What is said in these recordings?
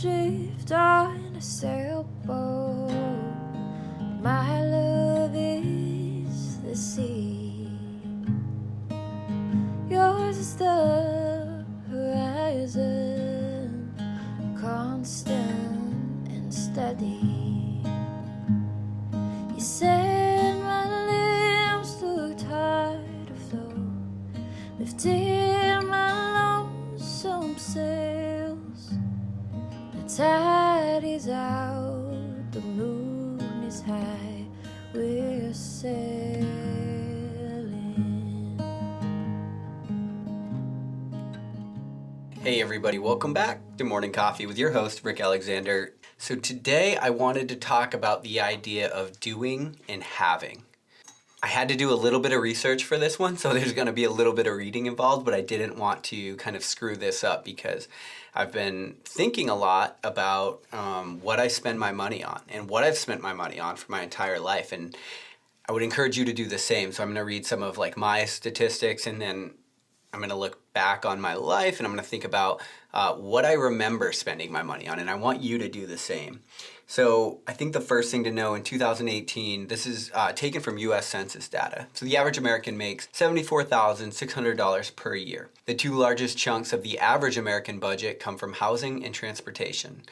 drift on a sailboat. My love is the sea. Yours is the horizon, constant and steady. You said my limbs looked tired to flow, lifted my lonesome sails. The tide is out, the moon is high, we're sailing. Hey everybody, welcome back to Morning Coffee with your host, Rick Alexander. So today I wanted to talk about the idea of doing and having. I had to do a little bit of research for this one, so there's going to be a little bit of reading involved, but I didn't want to kind of screw this up because I've been thinking a lot about what I spend my money on and what I've spent my money on for my entire life, and I would encourage you to do the same. So I'm going to read some of my statistics, and then I'm going to look back on my life and I'm going to think about what I remember spending my money on, and I want you to do the same. So I think the first thing to know in 2018, this is taken from U.S. Census data. So the average American makes $74,600 per year. The two largest chunks of the average American budget come from housing and transportation.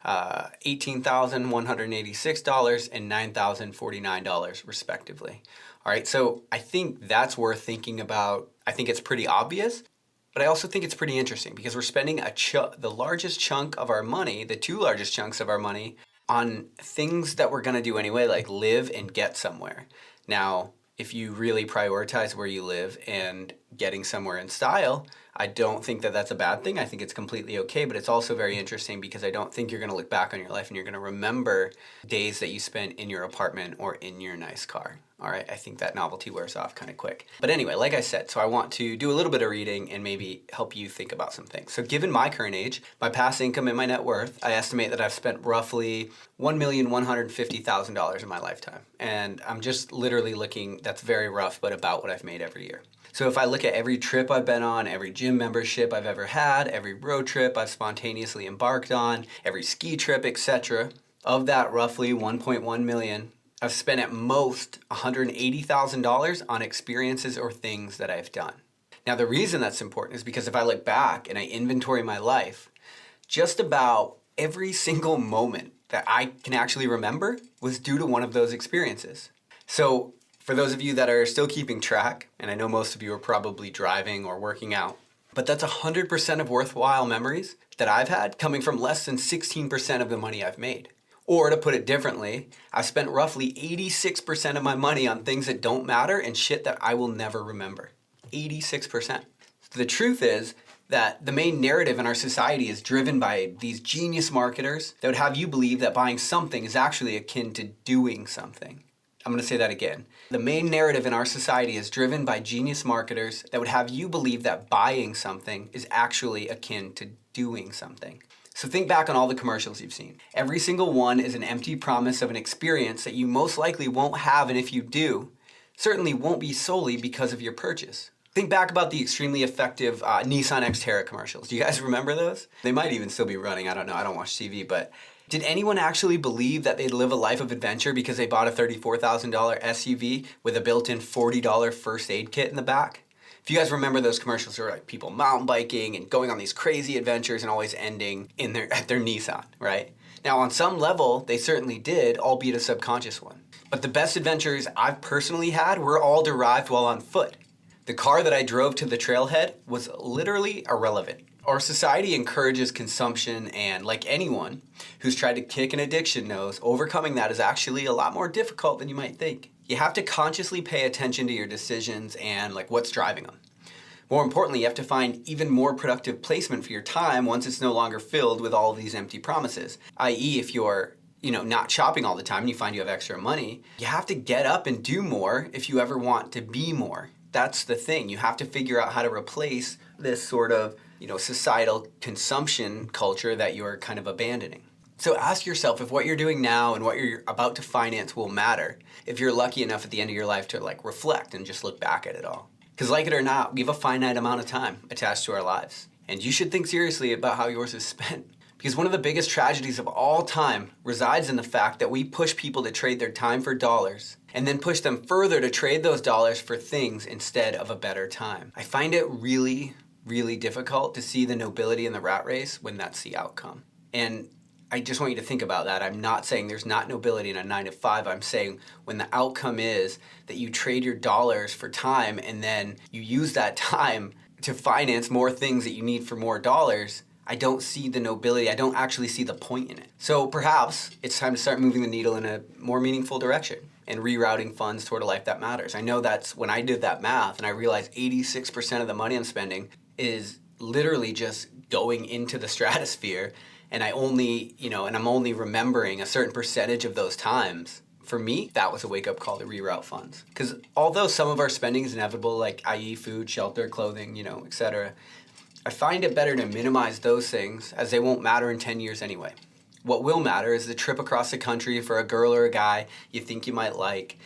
$18,186 and $9,049 respectively. All right, so I think that's worth thinking about. I think it's pretty obvious, but I also think it's pretty interesting because we're spending the largest chunk of our money, the two largest chunks of our money, on things that we're going to do anyway, like live and get somewhere. Now, if you really prioritize where you live and getting somewhere in style, I don't think that that's a bad thing. I think it's completely okay, but it's also very interesting because I don't think you're going to look back on your life and you're going to remember days that you spent in your apartment or in your nice car. All right, I think that novelty wears off kind of quick. But anyway, like I said, so I want to do a little bit of reading and maybe help you think about some things. So given my current age, my past income and my net worth, I estimate that I've spent roughly $1,150,000 in my lifetime. And I'm just literally looking, that's very rough, but about what I've made every year. So if I look at every trip I've been on, every gym membership I've ever had, every road trip I've spontaneously embarked on, every ski trip, etc., of that roughly 1.1 million, I've spent at most $180,000 on experiences or things that I've done. Now, the reason that's important is because if I look back and I inventory my life, just about every single moment that I can actually remember was due to one of those experiences. So for those of you that are still keeping track, and I know most of you are probably driving or working out, but that's 100% of worthwhile memories that I've had coming from less than 16% of the money I've made. Or to put it differently, I've spent roughly 86% of my money on things that don't matter and shit that I will never remember. 86%. So the truth is that the main narrative in our society is driven by these genius marketers that would have you believe that buying something is actually akin to doing something. I'm going to say that again. The main narrative in our society is driven by genius marketers that would have you believe that buying something is actually akin to doing something. So think back on all the commercials you've seen. Every single one is an empty promise of an experience that you most likely won't have, and if you do, certainly won't be solely because of your purchase. Think back about the extremely effective Nissan Xterra commercials. Do you guys remember those? They might even still be running. I don't know. I don't watch TV, but did anyone actually believe that they'd live a life of adventure because they bought a $34,000 SUV with a built-in $40 first aid kit in the back? If you guys remember those commercials, there were like people mountain biking and going on these crazy adventures and always ending at their Nissan, right? Now, on some level, they certainly did, albeit a subconscious one. But the best adventures I've personally had were all derived while on foot. The car that I drove to the trailhead was literally irrelevant. Our society encourages consumption, and like anyone who's tried to kick an addiction knows, overcoming that is actually a lot more difficult than you might think. You have to consciously pay attention to your decisions and what's driving them. More importantly, you have to find even more productive placement for your time once it's no longer filled with all of these empty promises. i.e., if you're not shopping all the time and you find you have extra money, you have to get up and do more if you ever want to be more. That's the thing. You have to figure out how to replace this sort of societal consumption culture that you're kind of abandoning. So ask yourself if what you're doing now and what you're about to finance will matter if you're lucky enough at the end of your life to reflect and just look back at it all. Because like it or not, we have a finite amount of time attached to our lives. And you should think seriously about how yours is spent. Because one of the biggest tragedies of all time resides in the fact that we push people to trade their time for dollars and then push them further to trade those dollars for things instead of a better time. I find it really, really difficult to see the nobility in the rat race when that's the outcome. And I just want you to think about that. I'm not saying there's not nobility in a 9 to 5. I'm saying when the outcome is that you trade your dollars for time and then you use that time to finance more things that you need for more dollars, I don't see the nobility. I don't actually see the point in it. So perhaps it's time to start moving the needle in a more meaningful direction and rerouting funds toward a life that matters. I know that's when I did that math and I realized 86% of the money I'm spending is literally just going into the stratosphere, and I'm only remembering a certain percentage of those times. For me, that was a wake-up call to reroute funds. Because although some of our spending is inevitable, like i.e. food, shelter, clothing, etc., I find it better to minimize those things as they won't matter in 10 years anyway. What will matter is the trip across the country for a girl or a guy you think you might like,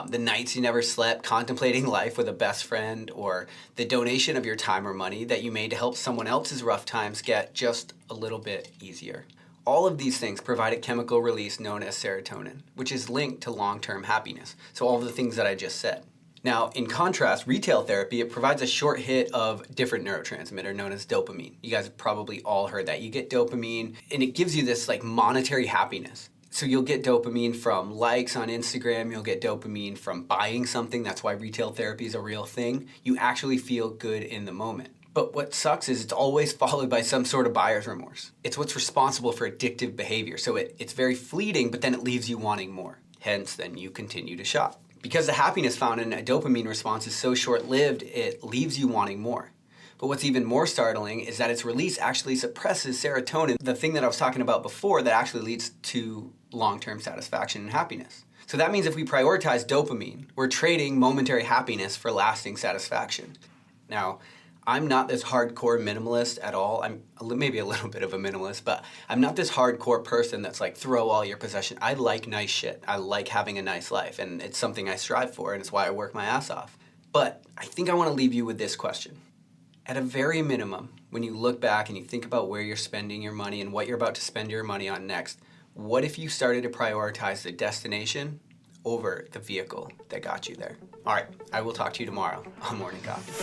the nights you never slept contemplating life with a best friend, or the donation of your time or money that you made to help someone else's rough times get just a little bit easier. All of these things provide a chemical release known as serotonin, which is linked to long-term happiness. So all of the things that I just said. Now, in contrast, retail therapy, it provides a short hit of different neurotransmitter known as dopamine. You guys have probably all heard that. You get dopamine, and it gives you this monetary happiness. So you'll get dopamine from likes on Instagram, you'll get dopamine from buying something. That's why retail therapy is a real thing. You actually feel good in the moment. But what sucks is it's always followed by some sort of buyer's remorse. It's what's responsible for addictive behavior. So it's very fleeting, but then it leaves you wanting more. Hence, then you continue to shop. Because the happiness found in a dopamine response is so short-lived, it leaves you wanting more. But what's even more startling is that its release actually suppresses serotonin, the thing that I was talking about before that actually leads to long-term satisfaction and happiness. So that means if we prioritize dopamine, we're trading momentary happiness for lasting satisfaction. Now, I'm not this hardcore minimalist at all. I'm maybe a little bit of a minimalist, but I'm not this hardcore person that's throw all your possessions. I like nice shit. I like having a nice life, and it's something I strive for, and it's why I work my ass off. But I think I want to leave you with this question. At a very minimum, when you look back and you think about where you're spending your money and what you're about to spend your money on next, what if you started to prioritize the destination over the vehicle that got you there? All right, I will talk to you tomorrow on Morning Coffee.